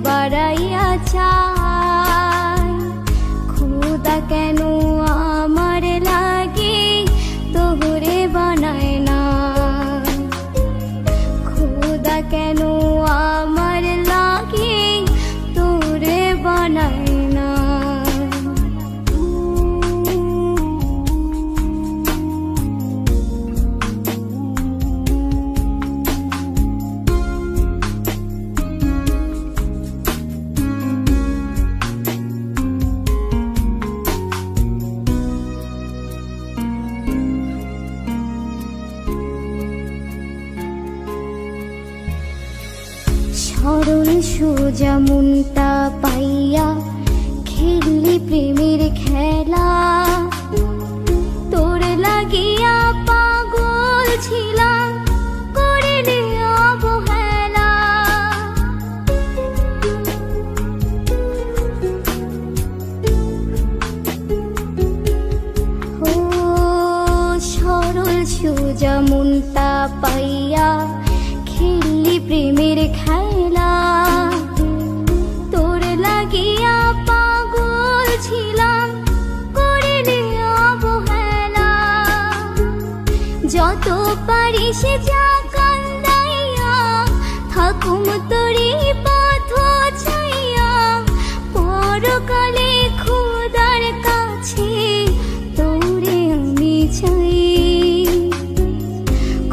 বাড়াইয়া চাই। খোদা কেন আমার লাগে তোরে বানায় না, খোদা কেন আমার লাগে তোরে বানায় না। সরল সোজা মনটা পাইয়া খেললি প্রেমের খেলা, তোর লাগিয়া পাগল ছিলাম করিনি অবহেলা। ও সরল সোজা মনটা পাইয়া খেললি প্রেমের খেলা, তোর লাগিয়া পাগল ছিলাম করিনি অবহেলা। যত পারিস যা কান্দাইয়া থাকুম তোরি পথ চাইয়া, পরকালে খোদার কাছে তোরে আমি চাই।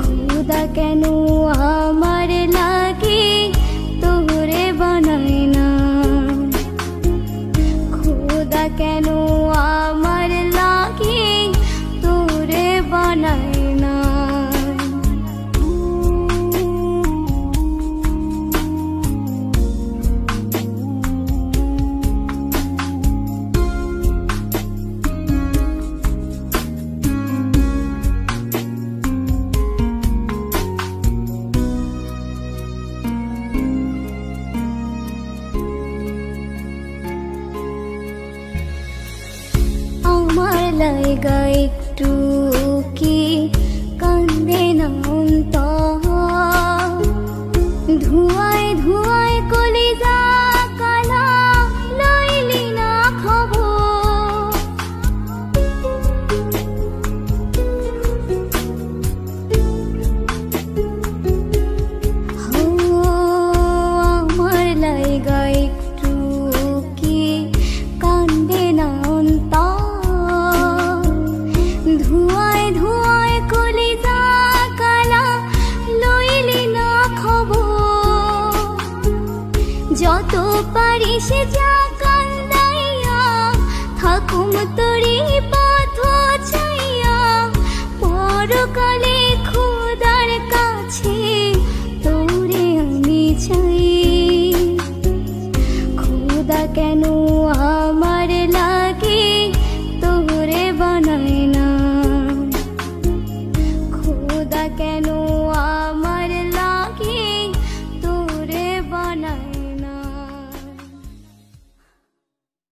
খোদা কেন আমার লাগে তোরে বানায় না, খোদা কেন আমার লাগে তোরে বানায় না। আমার লাইগা একটু কি কান্দে না অন্তর, ধোঁয়ায় ধোঁয়ায় কলিজা কালা লইলি না খবর। আমার লাইগা একটু কি কান্দে না অন্তর, ধোঁয়ায় ধোঁয়ায় কলিজা কালা লইলি না খবর। যত পারিস যা কান্দাইয়া থাকুম তোরি পথ চাইয়া, পরকালে